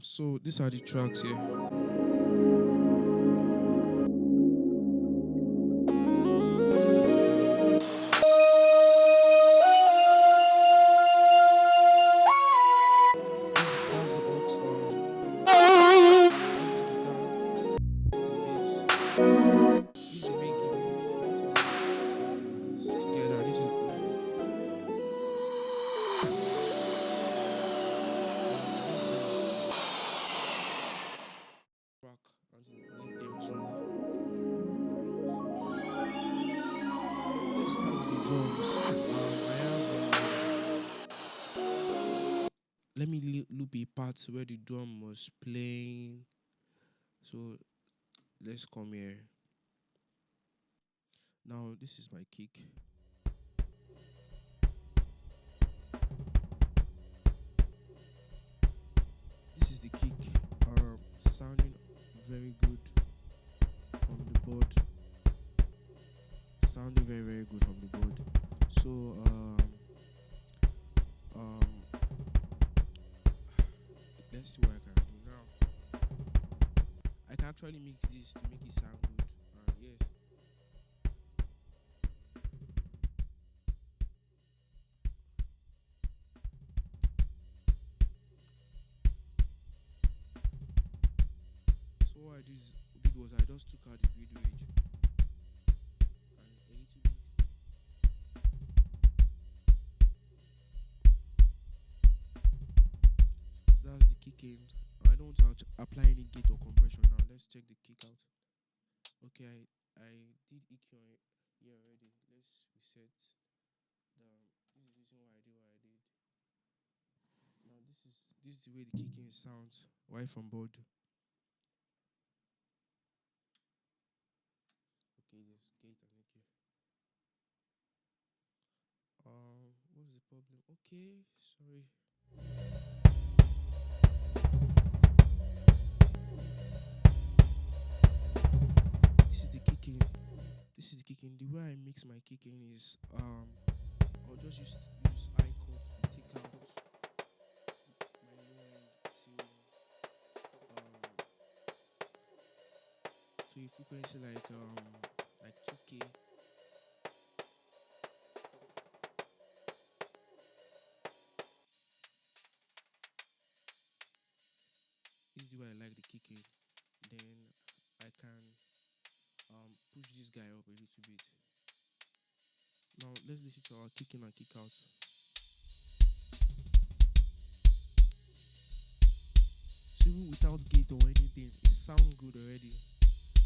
So these are the tracks here. That's the box. That's the guitar. This is the bass. This is the main keyboard. This together. This is track and link them to. Let's start with the drums. Let me loop a part where the drum was playing. So let's come here. Now this is my kick. This is the kick. Sounding very good from the board. Sounding very, very good from the board. So let's see what I can do now. I can actually mix this to make it sound good. Yes. So what I did was I just took out the video edge and a little bit. That's the kick in. I don't want to apply any gate or compression now. Let's check the kick out. Okay, I did EQ here already. Let's reset. This is the reason why I did what I did. Now this is the way the kicking sounds right from board. Okay, there's gate and EQ. What's the problem? Okay, sorry. This is the kicking. This is the kicking. The way I mix my kicking is I'll just use icon to take out my low end to a frequency like 2K. This is the way I like the kicking. Then I can push this guy up a little bit. Now let's listen to our kick in and kick out. So even without gate or anything, it sounds good already.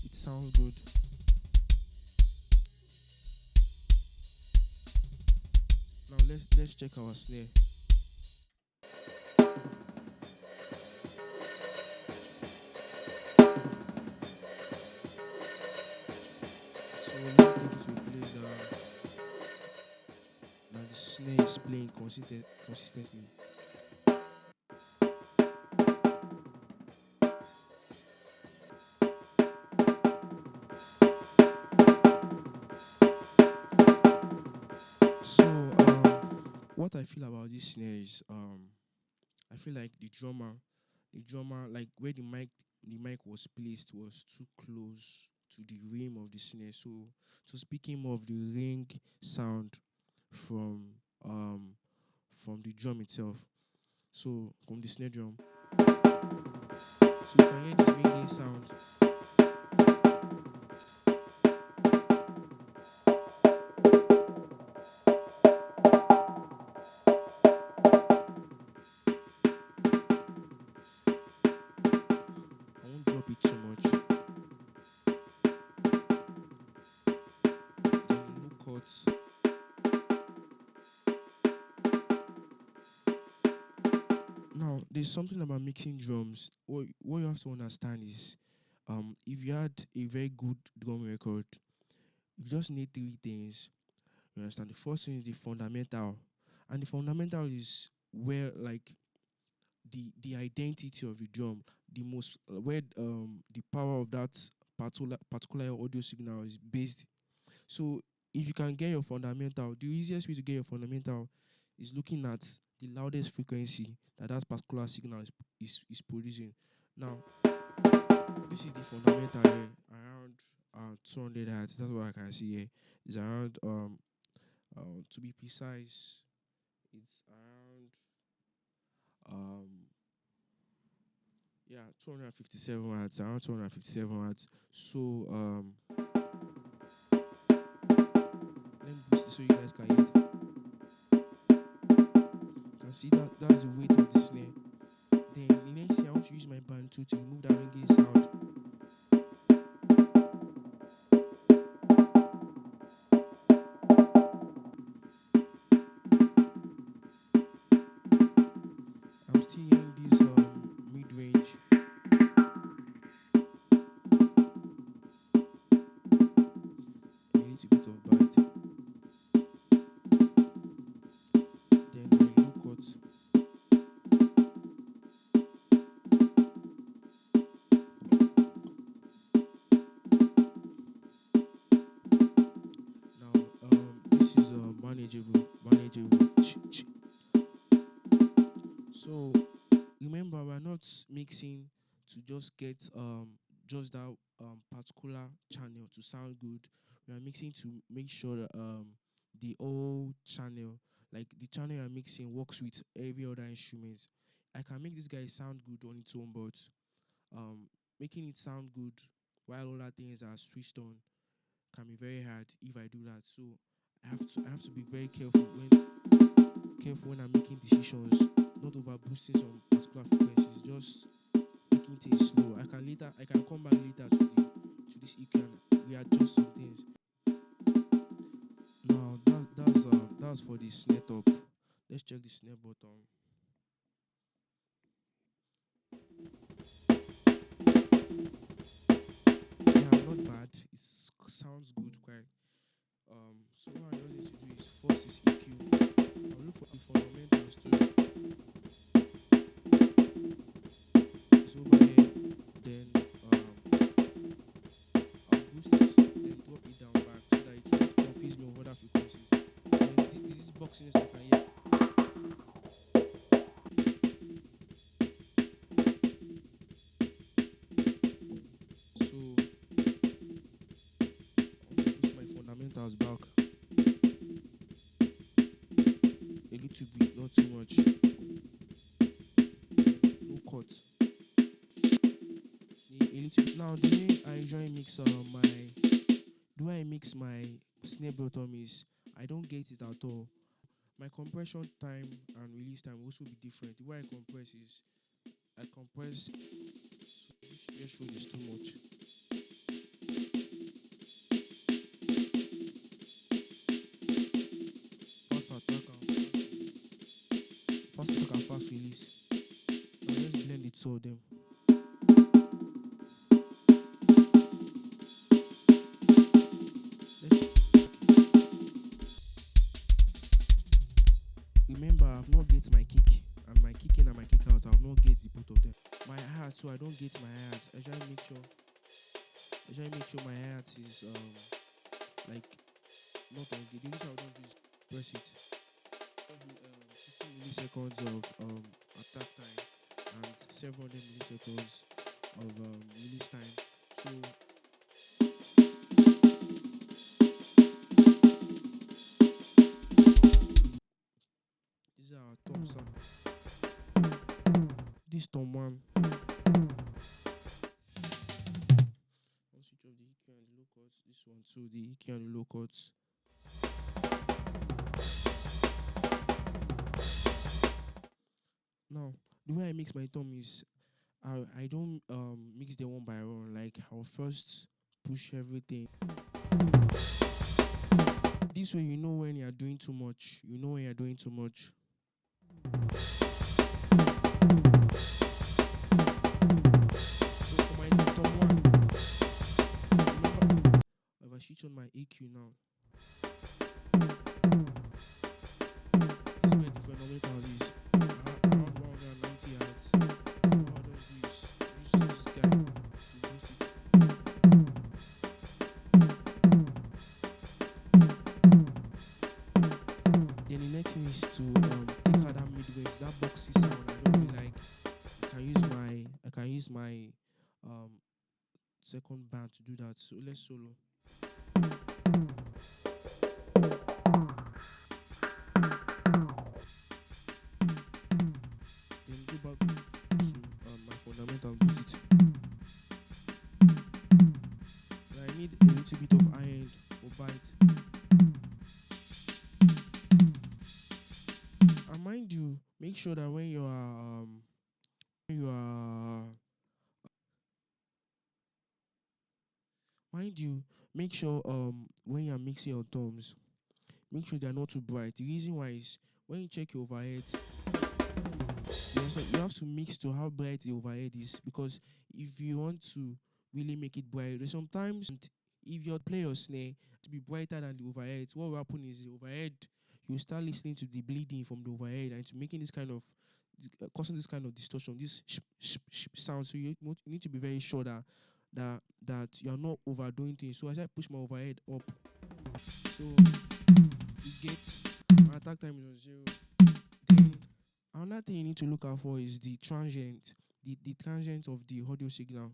It sounds good. Now let's check our snare. Now the snare is playing consistently. So what I feel about this snare is I feel like the drummer like where the mic was placed was too close to the rim of the snare. So speaking more of the ring sound from the drum itself. So from the snare drum. So you can hear this ringing sound. I won't drop it too much. Then look cuts. Now, there's something about mixing drums. What you have to understand is, if you had a very good drum record, you just need three things. You understand? The first thing is the fundamental, and the fundamental is where like the identity of the drum, the most where the power of that particular audio signal is based. So if you can get your fundamental, the easiest way to get your fundamental is looking at the loudest frequency that particular signal is producing. Now, this is the fundamental here, around 200 hertz. That's what I can see here. It's around to be precise, it's around um yeah, 257 hertz, around 257 hertz. So let me boost it so you guys can hear it. You can see that's the weight of the snare. Then the next thing, I want to use my band tool to remove that ringing sound. I'm still hearing this mid range. A little bit of bite. Then my low cut. Now this is manageable. So remember, we're not mixing to just get just that particular channel to sound good. We are mixing to make sure that the whole channel, like the channel you're mixing, works with every other instrument. I can make this guy sound good on its own, but making it sound good while other things are switched on can be very hard if I do that. So I have to be very careful when I'm making decisions, not over boosting some particular frequencies, just making things slow. I can come back later to this EQ and readjust some things. Now that's for the snare top. Let's check the snare bottom. Yeah, not bad. It sounds good, quite. So what I just need to do is first is EQ. I'll look for the fundamentals too. It's over here. Then I'll boost it, then drop it down back so that it won't confuse me with other frequencies. Then this is boxiness I can hear. So I'll boost my fundamentals back a little bit, not too much. No cut. A little. Now the way I usually mix the way I mix my snare bottom is I don't get it at all. My compression time and release time will also be different. The way I compress is I compress. This threshold is too much. Fast attack and fast release. Now let's blend the two of them. Remember, I've not get my kick, and my kick in and my kick out. I've not get the both of them. My hi-hat, so I don't get my hi-hat. I try to make sure my hi-hat is like not on the which I don't do is press it. 60 milliseconds of attack time and 700 milliseconds of release time. So these are our top sound. This tom one. I'll switch off the EQ and the low cuts. This one too, the EQ and the low cuts. Now, the way I mix my tom is I don't mix them one by one. Like I'll first push everything. This way you know when you're doing too much. You know when you're doing too much. So for my tom one, remember, if I switch on my EQ now, this is where the fundamental is. Around 190 hertz. What I don't do is use this guy to boost it. Then the next thing is to take out that mid that boxy sound I don't really like. I can use my um second band to do that. So let's solo. Then go back to my fundamental and put it. And I need a little bit of high end for bite. And mind you, make sure that when you are mind you, make sure when you are mixing your toms, make sure they are not too bright. The reason why is when you check your overhead, you have to mix to how bright the overhead is, because if you want to really make it bright, there's sometimes if you play your snare to be brighter than the overhead, what will happen is the overhead, you start listening to the bleeding from the overhead and to making this kind of causing this kind of distortion, this sound. So you need to be very sure that you're not overdoing things. So as I push my overhead up, so you get my attack time is on 0. Then another thing you need to look out for is the transient, the transient of the audio signal.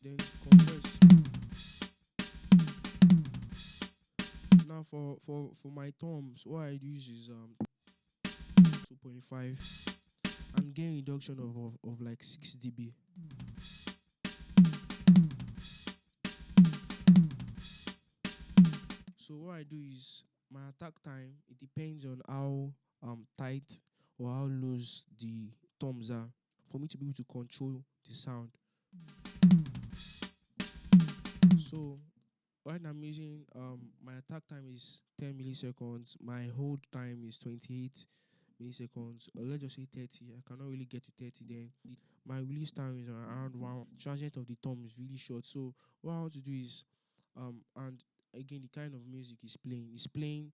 Then compress. Now for my toms, what I use is 2.5 and gain reduction of like 6 dB. So what I do is my attack time, it depends on how tight or how loose the toms are for me to be able to control the sound. So right now I'm using my attack time is 10 milliseconds, my hold time is 28 milliseconds, or let's just say 30. I cannot really get to 30 then. My release time is around 1. Transient of the tom is really short. So what I want to do is and again the kind of music is playing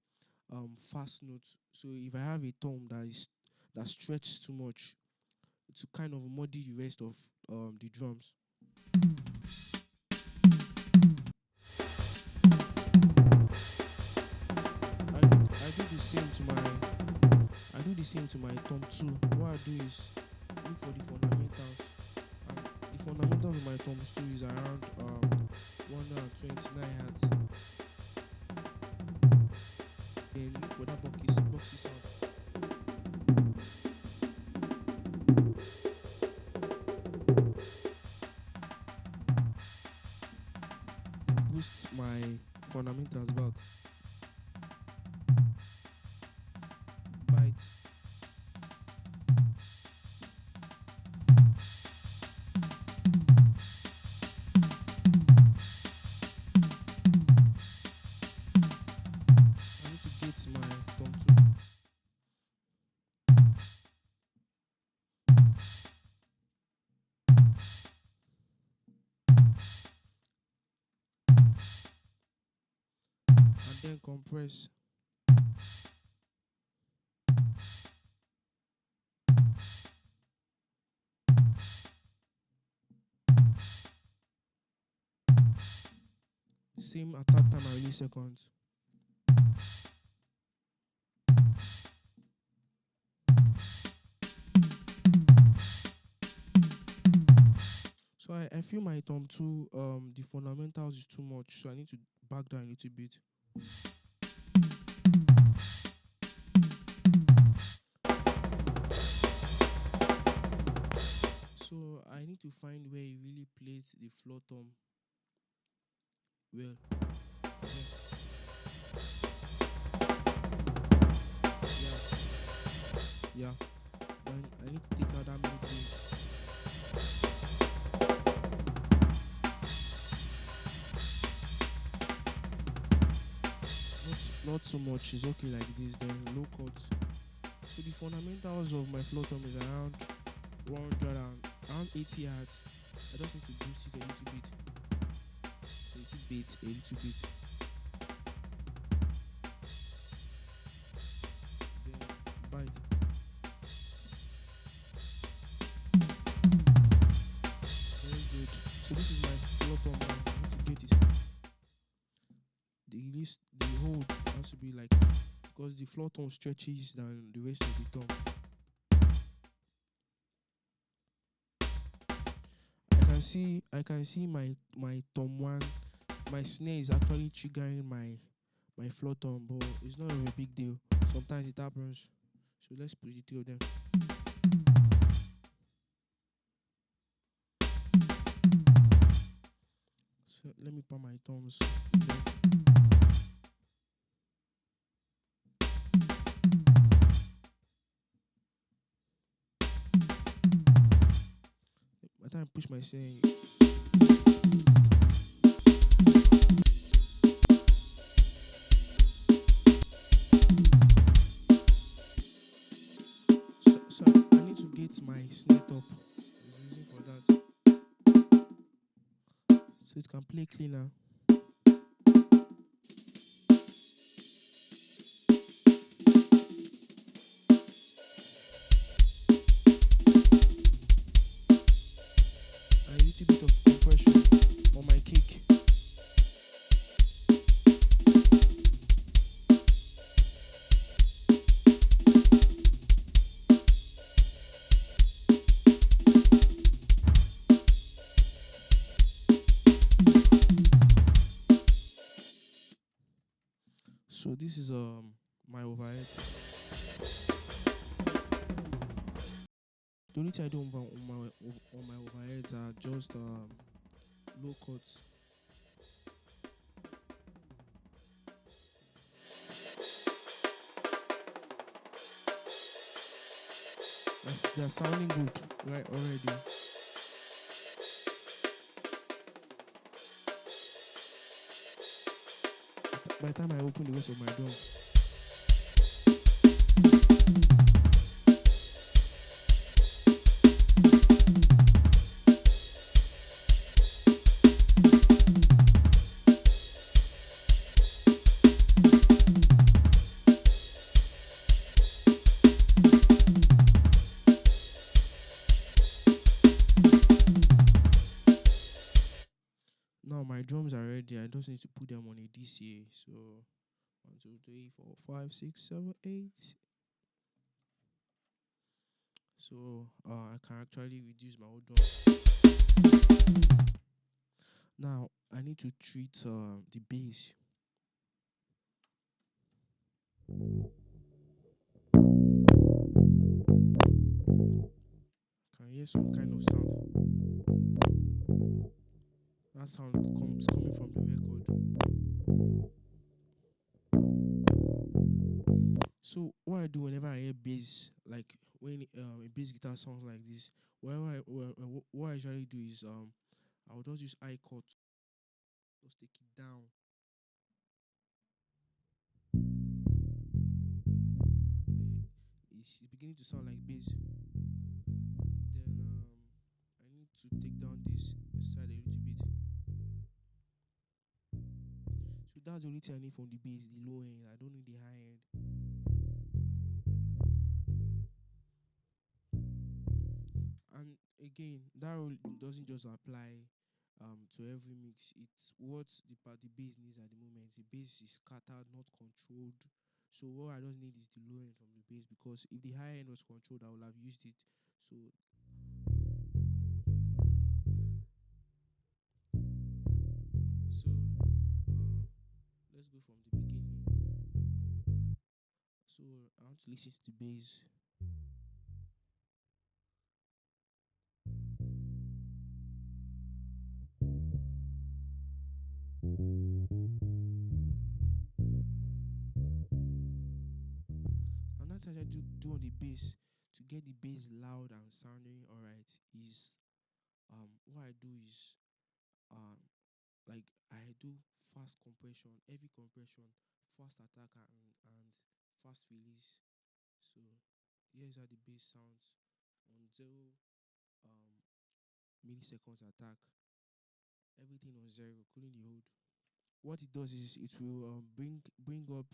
fast notes. So if I have a tom that stretches too much to kind of muddy the rest of the drums. I do the same to my tom too. What I do is look for the fundamentals. The fundamentals of my toms too is around 129 hertz. Then look for that boxy sound. Boost my fundamentals back. Bite. I need to get my tom too. And then compress. Same attack time and release seconds. So I feel my tom too, the fundamentals is too much, so I need to back down a little bit. So I need to find where he really plays the floor tom well. Yeah. Then I need to take out that mid range. Not so much, it's okay like this, then low cut. So the fundamentals of my floor tom is around 100 and around 80 hertz. I just need to boost it a little bit. A little bit. Then bite. be like, because the floor tone stretches than the rest of the tone. I can see my tom one, my snare is actually triggering my floor tone, but it's not a big deal. Sometimes it happens. So let's put the two of them. So let me put my tones. By the time I push my snare, so I need to get my snare top. It's using for that, so it can play cleaner. And a little bit of compression on my kick. So this is my overhead. The only thing I do on my overheads are just low cuts. They're sounding good right already. By the time I open the rest of my drum, now my drums are ready. I just need to put them on a DCA. So 1, 2, 3, 4, 5, 6, 7, 8. So I can actually reduce my old drum. Now I need to treat the bass. Can hear some kind of sound. That sound coming from the record. So what I do whenever I hear bass, like when a bass guitar sounds like this, what I usually do is I will just use high cut, just take it down. It's beginning to sound like bass. Then I need to take down this side a little bit. So that's the only thing I need from the bass, the low end. I don't need the high end. And again, that rule doesn't just apply to every mix. It's what the bass needs at the moment. The bass is scattered, not controlled. So what I just need is the low end from the bass, because if the high end was controlled, I would have used it. So let's go from the beginning. So I want to listen to the bass. Another thing I do on the bass to get the bass loud and sounding alright is what I do is um like I do fast compression, heavy compression, fast attack and fast release. So here's how the bass sounds on 0 milliseconds attack. Everything on 0, including the hold. What it does is it will bring up,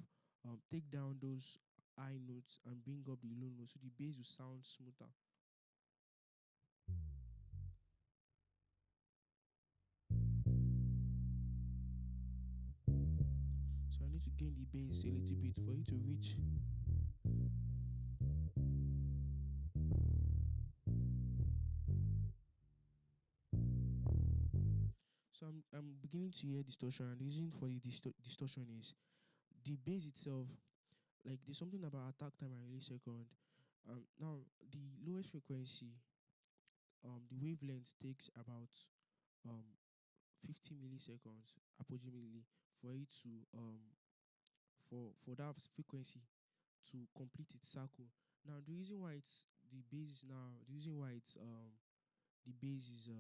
take down those high notes and bring up the low notes, so the bass will sound smoother. So I need to gain the bass a little bit for it to reach. So I'm beginning to hear distortion, and the reason for the distortion is the bass itself. Like there's something about attack time and release second. Now the lowest frequency, the wavelength takes about um 50 milliseconds approximately for it to for that frequency to complete its cycle. Now the reason why it's the bass now, the reason why it's the bass is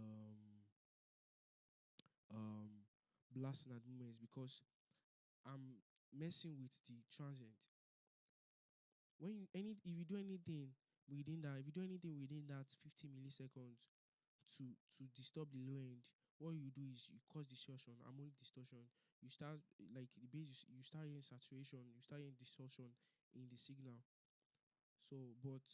um blasting at the moment is because I'm messing with the transient. When you any if you do anything within that, if you do anything within that 50 milliseconds to disturb the low end, what you do is you cause distortion, harmonic distortion. You start like the bass, you start hearing saturation, you start hearing distortion in the signal. So, but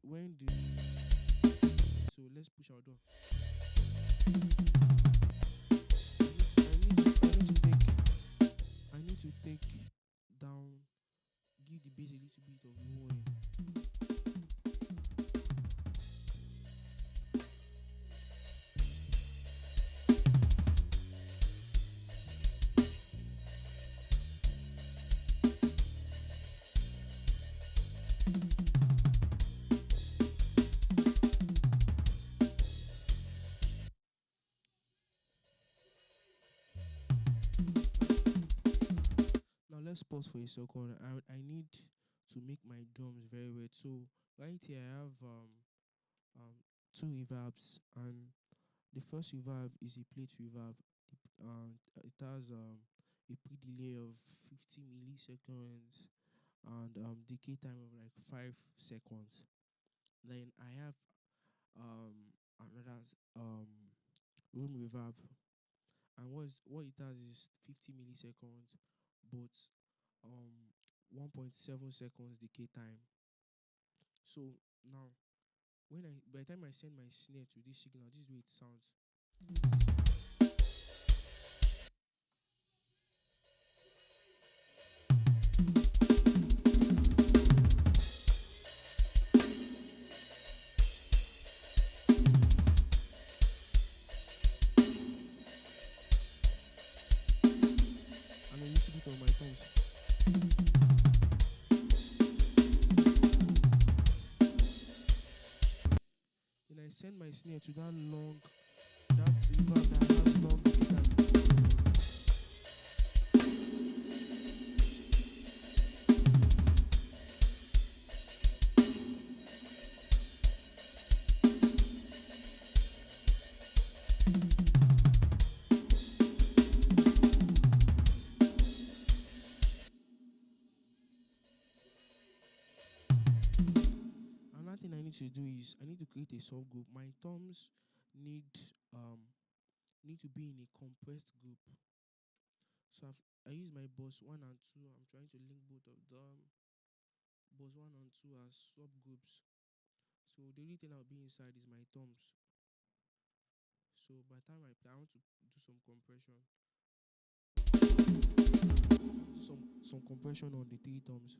when the so let's push our door. I need to take down, give the bass a little bit of low end. Now let's pause for a second. I need to make my drums very wet. So right here I have um two reverbs, and the first reverb is a plate reverb. It has a pre-delay of 50 milliseconds and decay time of like 5 seconds. Then I have another room reverb, and what it has is 50 milliseconds, but um 1.7 seconds decay time. So now when I by the time I send my snare to this signal, this is the way it sounds. And a little bit of my tones. Then I send my snare to that reverb that has long decay time. Another thing I need to do is I need to create a soft group. My toms need um need to be in a compressed group. So I use my boss 1 and 2. I'm trying to link both of them. Boss 1 and 2 as subgroups. So the only thing I'll be inside is my toms. So by the time I play, I want to do some compression. Some compression on the three toms.